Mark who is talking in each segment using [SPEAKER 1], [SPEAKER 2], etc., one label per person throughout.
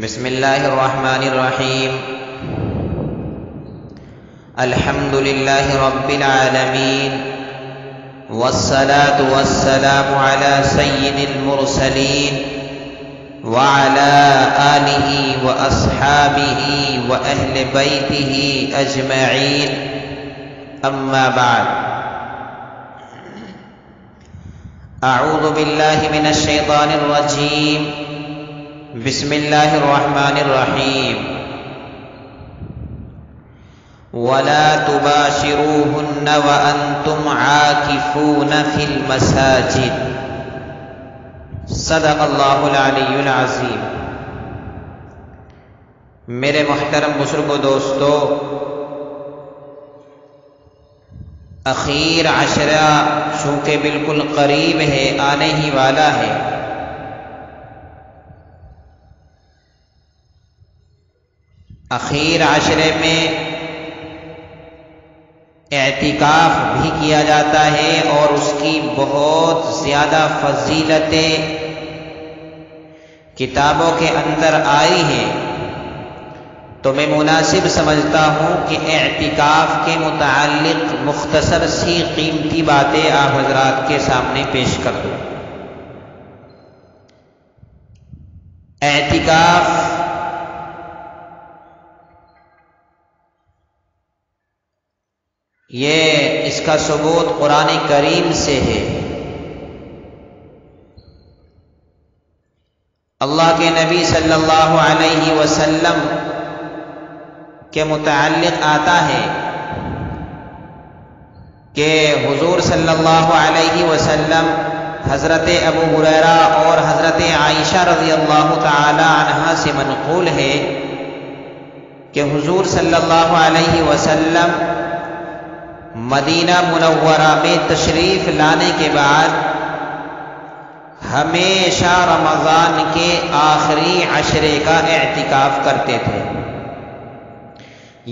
[SPEAKER 1] بسم اللہ الرحمن الرحیم الحمد للہ رب العالمین والصلاة والسلام على سید المرسلین وعلى آلہ واصحابہ واہل بیتہ اجمعین اما بعد اعوذ باللہ من الشیطان الرجیم بسم اللہ الرحمن الرحیم ولا تباشروهن وانتم عاکفون فی المساجد صدق اللہ العلی العظیم۔ میرے محترم بزرگوں دوستو، اخیر عشرہ چونکہ بالکل قریب ہے، آنے ہی والا ہے۔ اخیر عشرے میں اعتکاف بھی کیا جاتا ہے اور اس کی بہت زیادہ فضیلتیں کتابوں کے اندر آئی ہیں، تو میں مناسب سمجھتا ہوں کہ اعتکاف کے متعلق مختصر سی قیمتی باتیں آپ حضرات کے سامنے پیش کر دوں۔ اعتکاف اس کا ثبوت قرآن کریم سے ہے۔ اللہ کے نبی صلی اللہ علیہ وسلم کے متعلق آتا ہے کہ حضور صلی اللہ علیہ وسلم، حضرت ابو ہریرہ اور حضرت عائشہ رضی اللہ تعالی عنہا سے منقول ہے کہ حضور صلی اللہ علیہ وسلم مدینہ منورہ میں تشریف لانے کے بعد ہمیشہ رمضان کے آخری عشرے کا اعتکاف کرتے تھے،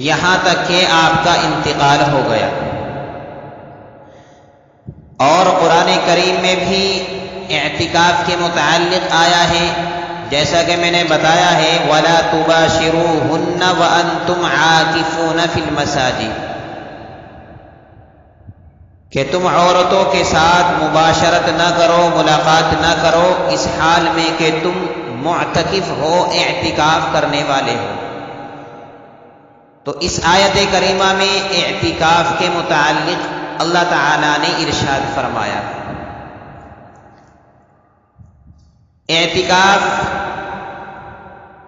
[SPEAKER 1] یہاں تک کہ آپ کا انتقال ہو گیا۔ اور قرآن کریم میں بھی اعتکاف کے متعلق آیا ہے، جیسا کہ میں نے بتایا ہے وَلَا تُبَاشِرُوهُنَّ وَأَنْتُمْ عَاكِفُونَ فِي الْمَسَاجِدِ، کہ تم عورتوں کے ساتھ مباشرت نہ کرو، ملاقات نہ کرو اس حال میں کہ تم معتکف ہو، اعتکاف کرنے والے ہو۔ تو اس آیت کریمہ میں اعتکاف کے متعلق اللہ تعالیٰ نے ارشاد فرمایا۔ اعتکاف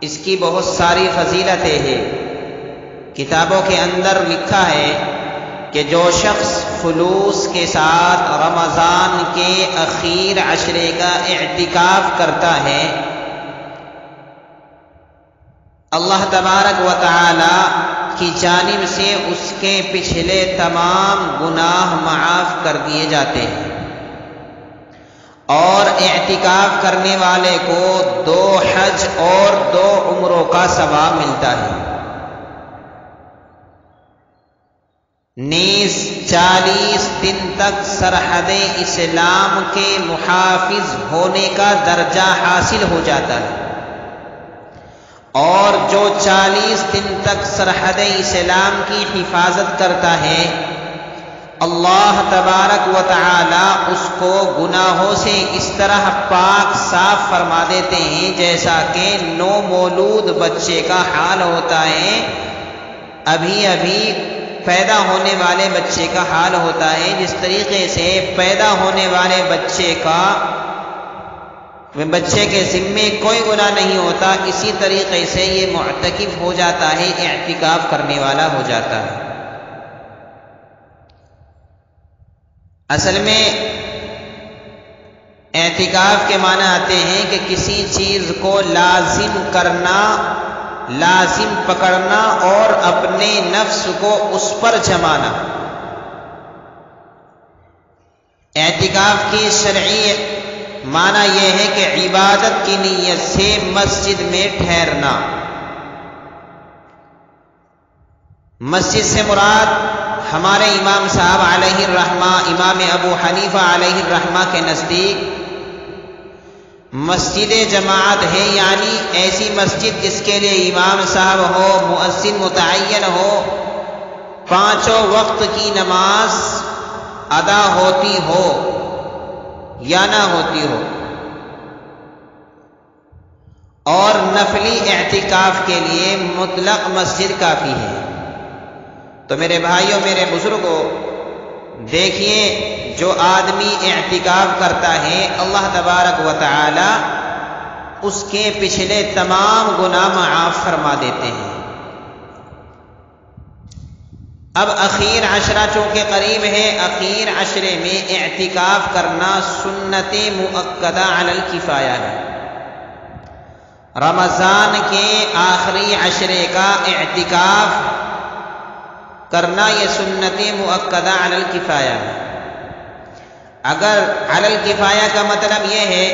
[SPEAKER 1] اس کی بہت ساری فضیلتیں ہیں۔ کتابوں کے اندر لکھا ہے کہ جو شخص خلوص کے ساتھ رمضان کے اخیر عشرے کا اعتکاف کرتا ہے، اللہ تبارک و تعالی کی جانب سے اس کے پچھلے تمام گناہ معاف کر دیے جاتے ہیں، اور اعتکاف کرنے والے کو 2 حج اور 2 عمروں کا ثواب ملتا ہے۔ نیز 40 دن تک سرحد اسلام کے محافظ ہونے کا درجہ حاصل ہو جاتا ہے، اور جو 40 دن تک سرحد اسلام کی حفاظت کرتا ہے، اللہ تبارک و تعالی اس کو گناہوں سے اس طرح پاک صاف فرما دیتے ہیں جیسا کہ نو مولود بچے کا حال ہوتا ہے، ابھی پیدا ہونے والے بچے کا حال ہوتا ہے۔ جس طریقے سے پیدا ہونے والے بچے کے ذمے کوئی گناہ نہیں ہوتا، اسی طریقے سے یہ معتکف ہو جاتا ہے، اعتکاف کرنے والا ہو جاتا ہے۔ اصل میں اعتکاف کے معنی آتے ہیں کہ کسی چیز کو لازم کرنا، لازم پکڑنا اور اپنے نفس کو اس پر جمانا۔ اعتکاف کی شرعی معنی یہ ہے کہ عبادت کی نیت سے مسجد میں ٹھہرنا۔ مسجد سے مراد ہمارے امام صاحب علیہ الرحمہ، امام ابو حنیفہ علیہ الرحمہ کے نزدیک مسجد جماعت ہے، یعنی ایسی مسجد جس کے لیے امام صاحب ہو، مؤذن متعین ہو، پانچوں وقت کی نماز ادا ہوتی ہو یا نہ ہوتی ہو، اور نفلی اعتکاف کے لیے مطلق مسجد کافی ہے۔ تو میرے بھائیوں، میرے بزرگوں، دیکھیے جو آدمی اعتکاف کرتا ہے اللہ تبارک و تعالی اس کے پچھلے تمام گناہ معاف فرما دیتے ہیں۔ اب اخیر عشرہ چونکہ قریب ہے، اخیر عشرے میں اعتکاف کرنا سنت مؤکدہ علی الکفایہ ہے۔ رمضان کے آخری عشرے کا اعتکاف کرنا یہ سنت مؤکدہ علی الکفایہ ہے۔ اگر علی الکفایہ کا مطلب یہ ہے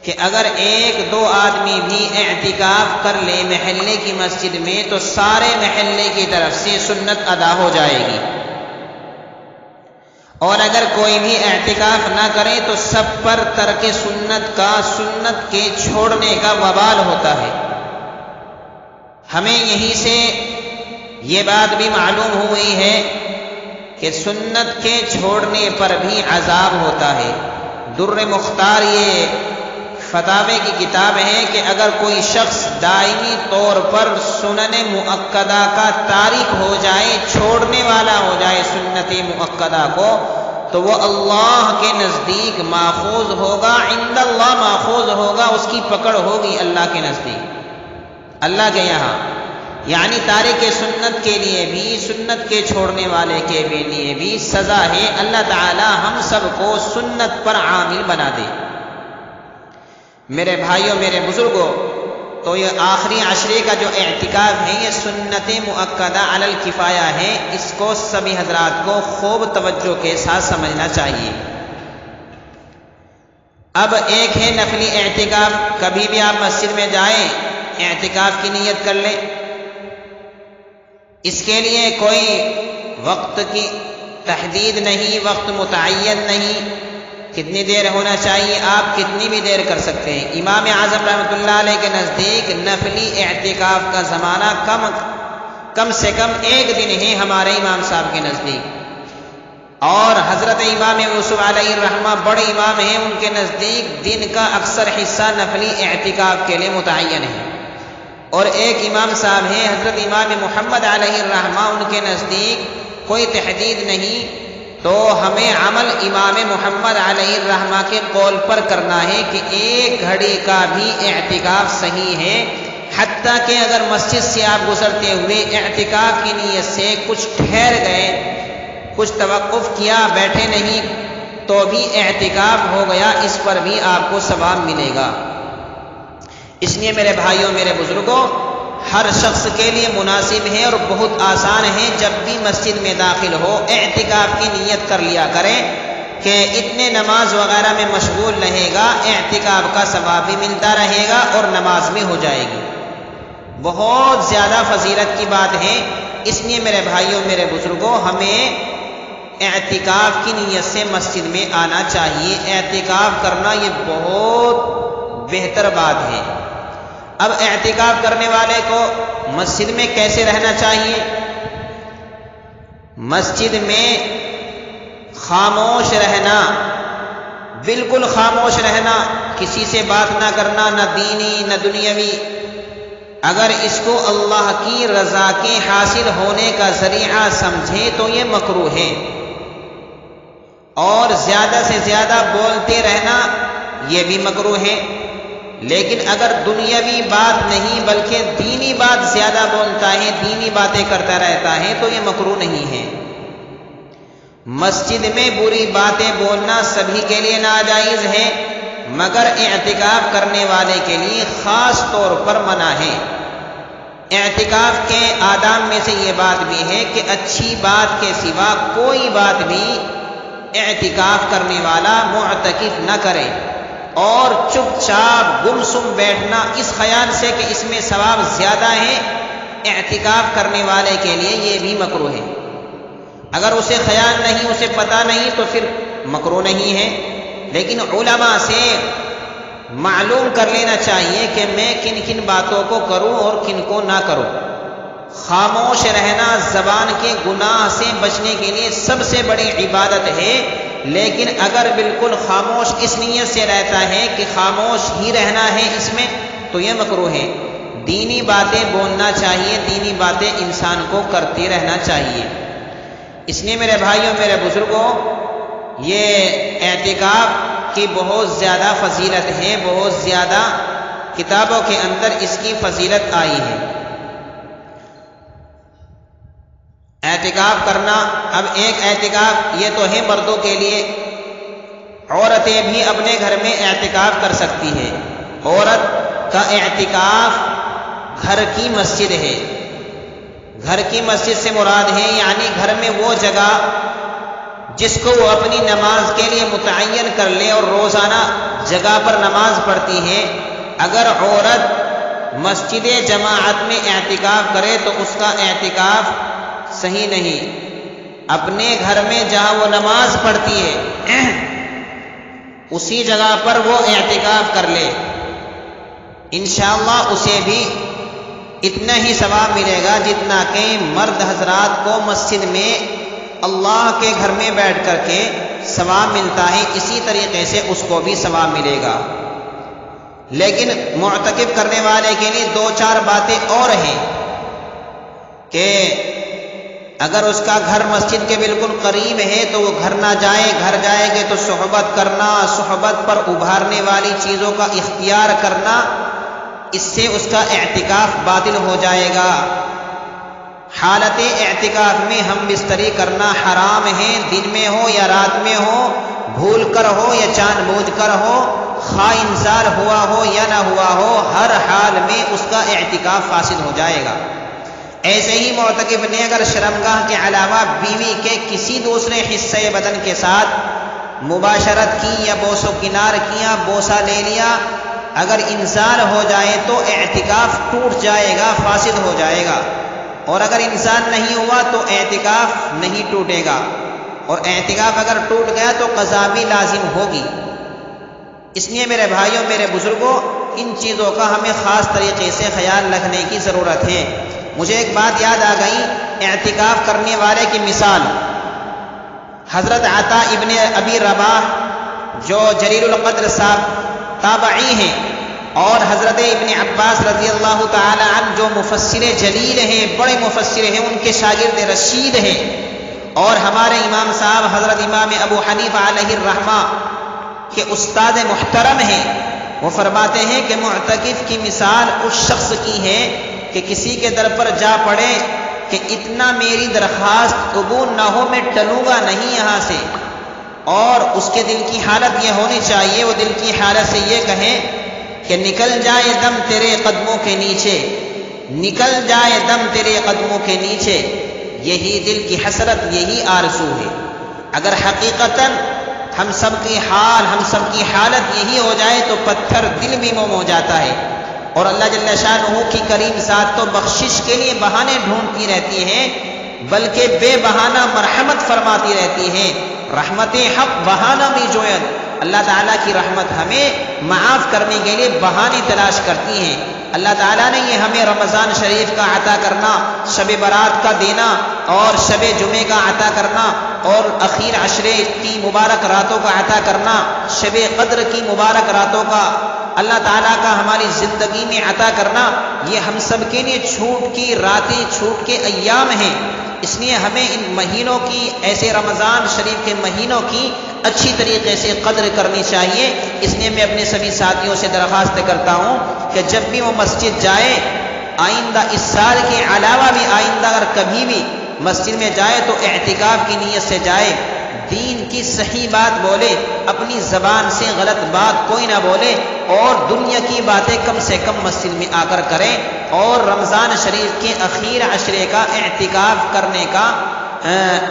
[SPEAKER 1] کہ اگر ایک دو آدمی بھی اعتکاف کر لے محلے کی مسجد میں تو سارے محلے کی طرف سے سنت ادا ہو جائے گی، اور اگر کوئی بھی اعتکاف نہ کرے تو سب پر ترک سنت کا، سنت کے چھوڑنے کا وبال ہوتا ہے۔ ہمیں یہیں سے یہ بات بھی معلوم ہوئی ہے کہ سنت کے چھوڑنے پر بھی عذاب ہوتا ہے۔ در مختار یہ فتاوے کی کتاب ہے کہ اگر کوئی شخص دائمی طور پر سنن مؤکدہ کا تارک ہو جائے، چھوڑنے والا ہو جائے سنت مؤکدہ کو، تو وہ اللہ کے نزدیک ماخوذ ہوگا، عند اللہ ماخوذ ہوگا، اس کی پکڑ ہوگی اللہ کے نزدیک، اللہ کے یہاں۔ یعنی تارک سنت کے لیے بھی، سنت کے چھوڑنے والے کے لیے بھی سزا ہے۔ اللہ تعالی ہم سب کو سنت پر عامل بنا دے۔ میرے بھائیوں، میرے بزرگوں، تو یہ آخری عشرے کا جو اعتکاف ہے یہ سنت مؤکدہ علی الکفایہ ہے۔ اس کو سبھی حضرات کو خوب توجہ کے ساتھ سمجھنا چاہیے۔ اب ایک ہے نفلی اعتکاف، کبھی بھی آپ مسجد میں جائیں اعتکاف کی نیت کر لیں، اس کے لیے کوئی وقت کی تحدید نہیں، وقت متعین نہیں، کتنی دیر ہونا چاہیے، آپ کتنی بھی دیر کر سکتے ہیں۔ امام اعظم رحمۃ اللہ علیہ کے نزدیک نفلی اعتکاف کا زمانہ کم سے کم ایک دن ہے ہمارے امام صاحب کے نزدیک، اور حضرت امام یوسف علیہ الرحمہ بڑے امام ہیں، ان کے نزدیک دن کا اکثر حصہ نفلی اعتکاف کے لیے متعین ہے۔ اور ایک امام صاحب ہیں حضرت امام محمد علیہ الرحمہ، ان کے نزدیک کوئی تحدید نہیں، تو ہمیں عمل امام محمد علیہ الرحمہ کے قول پر کرنا ہے کہ ایک گھڑی کا بھی اعتکاف صحیح ہے، حتیٰ کہ اگر مسجد سے آپ گزرتے ہوئے اعتکاف کی نیت سے کچھ ٹھہر گئے، کچھ توقف کیا، بیٹھے نہیں، تو بھی اعتکاف ہو گیا، اس پر بھی آپ کو ثواب ملے گا۔ اس لیے میرے بھائیوں، میرے بزرگوں، ہر شخص کے لیے مناسب ہے اور بہت آسان ہے، جب بھی مسجد میں داخل ہو اعتکاف کی نیت کر لیا کریں کہ اتنے نماز وغیرہ میں مشغول رہے گا، اعتکاف کا ثواب بھی ملتا رہے گا اور نماز بھی ہو جائے گی۔ بہت زیادہ فضیلت کی بات ہے۔ اس لیے میرے بھائیوں، میرے بزرگوں، ہمیں اعتکاف کی نیت سے مسجد میں آنا چاہیے۔ اعتکاف کرنا یہ بہت بہتر بات ہے۔ اب اعتکاف کرنے والے کو مسجد میں کیسے رہنا چاہیے؟ مسجد میں خاموش رہنا، بالکل خاموش رہنا، کسی سے بات نہ کرنا، نہ دینی نہ دنیاوی۔ اگر اس کو اللہ کی رضا کے حاصل ہونے کا ذریعہ سمجھے تو یہ مکروہ ہے، اور زیادہ سے زیادہ بولتے رہنا یہ بھی مکروہ ہے۔ لیکن اگر دنیاوی بات نہیں بلکہ دینی بات زیادہ بولتا ہے، دینی باتیں کرتا رہتا ہے، تو یہ مکروہ نہیں ہے۔ مسجد میں بری باتیں بولنا سبھی کے لیے ناجائز ہے، مگر اعتکاف کرنے والے کے لیے خاص طور پر منع ہے۔ اعتکاف کے آداب میں سے یہ بات بھی ہے کہ اچھی بات کے سوا کوئی بات بھی اعتکاف کرنے والا معتکف نہ کرے، اور چپ چاپ گمسم بیٹھنا اس خیال سے کہ اس میں ثواب زیادہ ہے، اعتکاف کرنے والے کے لیے یہ بھی مکروہ ہے۔ اگر اسے خیال نہیں، اسے پتہ نہیں، تو پھر مکروہ نہیں ہے۔ لیکن علماء سے معلوم کر لینا چاہیے کہ میں کن کن باتوں کو کروں اور کن کو نہ کروں۔ خاموش رہنا زبان کے گناہ سے بچنے کے لیے سب سے بڑی عبادت ہے، لیکن اگر بالکل خاموش اس نیت سے رہتا ہے کہ خاموش ہی رہنا ہے اس میں، تو یہ مکروہ ہے۔ دینی باتیں بولنا چاہیے، دینی باتیں انسان کو کرتے رہنا چاہیے۔ اس لیے میرے بھائیوں، میرے بزرگوں، یہ اعتکاف کی بہت زیادہ فضیلت ہے، بہت زیادہ کتابوں کے اندر اس کی فضیلت آئی ہے۔ اعتکاف کرنا، اب ایک اعتکاف یہ تو ہے مردوں کے لیے، عورتیں بھی اپنے گھر میں اعتکاف کر سکتی ہیں۔ عورت کا اعتکاف گھر کی مسجد ہے۔ گھر کی مسجد سے مراد ہے یعنی گھر میں وہ جگہ جس کو وہ اپنی نماز کے لیے متعین کر لے اور روزانہ جگہ پر نماز پڑھتی ہے۔ اگر عورت مسجد جماعت میں اعتکاف کرے تو اس کا اعتکاف صحیح نہیں۔ اپنے گھر میں جہاں وہ نماز پڑھتی ہے اسی جگہ پر وہ اعتکاف کر لے، انشاءاللہ اسے بھی اتنا ہی ثواب ملے گا جتنا کہ مرد حضرات کو مسجد میں اللہ کے گھر میں بیٹھ کر کے ثواب ملتا ہے، اسی طریقے سے اس کو بھی ثواب ملے گا۔ لیکن معتکف کرنے والے کے لیے دو چار باتیں اور ہیں کہ اگر اس کا گھر مسجد کے بالکل قریب ہے تو وہ گھر نہ جائے، گھر جائے گے تو صحبت کرنا، صحبت پر ابھارنے والی چیزوں کا اختیار کرنا، اس سے اس کا اعتکاف باطل ہو جائے گا۔ حالت اعتکاف میں ہم بستری کرنا حرام ہے، دن میں ہو یا رات میں ہو، بھول کر ہو یا جان بوجھ کر ہو، خواہ انسان ہوا ہو یا نہ ہوا ہو، ہر حال میں اس کا اعتکاف فاسد ہو جائے گا۔ ایسے ہی معتکف نے اگر شرمگاہ کے علاوہ بیوی کے کسی دوسرے حصے بدن کے ساتھ مباشرت کی یا بوس و کنار کیا، بوسہ لے لیا، اگر انسان ہو جائے تو اعتکاف ٹوٹ جائے گا، فاسد ہو جائے گا۔ اور اگر انسان نہیں ہوا تو اعتکاف نہیں ٹوٹے گا، اور اعتکاف اگر ٹوٹ گیا تو قضا بھی لازم ہوگی۔ اس لیے میرے بھائیوں، میرے بزرگوں، ان چیزوں کا ہمیں خاص طریقے سے خیال رکھنے کی ضرورت ہے۔ مجھے ایک بات یاد آ گئی، اعتکاف کرنے والے کی مثال حضرت عطا ابن ابی رباح جو جلیل القدر صاحب تابعی ہیں، اور حضرت ابن عباس رضی اللہ تعالی عنہ جو مفسر جلیل ہیں، بڑے مفسر ہیں، ان کے شاگرد رشید ہیں، اور ہمارے امام صاحب حضرت امام ابو حنیفہ علیہ الرحمہ کے استاد محترم ہیں۔ وہ فرماتے ہیں کہ معتکف کی مثال اس شخص کی ہے کہ کسی کے در پر جا پڑے کہ اتنا میری درخواست قبول نہ ہو، میں ٹلوں گا نہیں یہاں سے، اور اس کے دل کی حالت یہ ہونی چاہیے، وہ دل کی حالت سے یہ کہے کہ نکل جائے دم تیرے قدموں کے نیچے، نکل جائے دم تیرے قدموں کے نیچے، یہی دل کی حسرت، یہی آرزو ہے۔ اگر حقیقتاً ہم سب کی حال، ہم سب کی حالت یہی ہو جائے تو پتھر دل بھی موم ہو جاتا ہے، اور اللہ جل شانہ کی کریم ذات تو بخشش کے لیے بہانے ڈھونڈتی رہتی ہے، بلکہ بے بہانہ مرحمت فرماتی رہتی ہے۔ رحمت حق بہانہ بھی جوید، اللہ تعالیٰ کی رحمت ہمیں معاف کرنے کے لیے بہانے تلاش کرتی ہیں۔ اللہ تعالیٰ نے یہ ہمیں رمضان شریف کا عطا کرنا، شب برات کا دینا، اور شب جمعے کا عطا کرنا، اور اخیر عشرے کی مبارک راتوں کا عطا کرنا، شب قدر کی مبارک راتوں کا اللہ تعالیٰ کا ہماری زندگی میں عطا کرنا، یہ ہم سب کے لیے چھوٹ کی راتیں، چھوٹ کے ایام ہیں۔ اس لیے ہمیں ان مہینوں کی، ایسے رمضان شریف کے مہینوں کی اچھی طریقے سے قدر کرنی چاہیے۔ اس لیے میں اپنے سبھی ساتھیوں سے درخواست کرتا ہوں کہ جب بھی وہ مسجد جائے، آئندہ اس سال کے علاوہ بھی آئندہ اگر کبھی بھی مسجد میں جائے تو اعتکاف کی نیت سے جائے، دین کی صحیح بات بولے، اپنی زبان سے غلط بات کوئی نہ بولے، اور دنیا کی باتیں کم سے کم مسجد میں آ کر کریں، اور رمضان شریف کے اخیر عشرے کا اعتکاف کرنے کا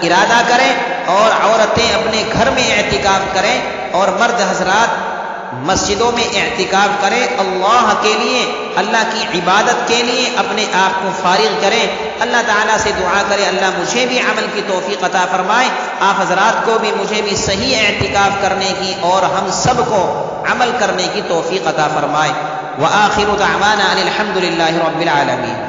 [SPEAKER 1] ارادہ کریں، اور عورتیں اپنے گھر میں اعتکاف کریں، اور مرد حضرات مسجدوں میں اعتکاف کریں، اللہ کے لیے، اللہ کی عبادت کے لیے اپنے آپ کو فارغ کریں، اللہ تعالیٰ سے دعا کریں اللہ مجھے بھی عمل کی توفیق عطا فرمائے، آپ حضرات کو بھی مجھے بھی صحیح اعتکاف کرنے کی اور ہم سب کو عمل کرنے کی توفیق عطا فرمائے۔ وآخر دعوانا ان الحمد للہ رب العالمین۔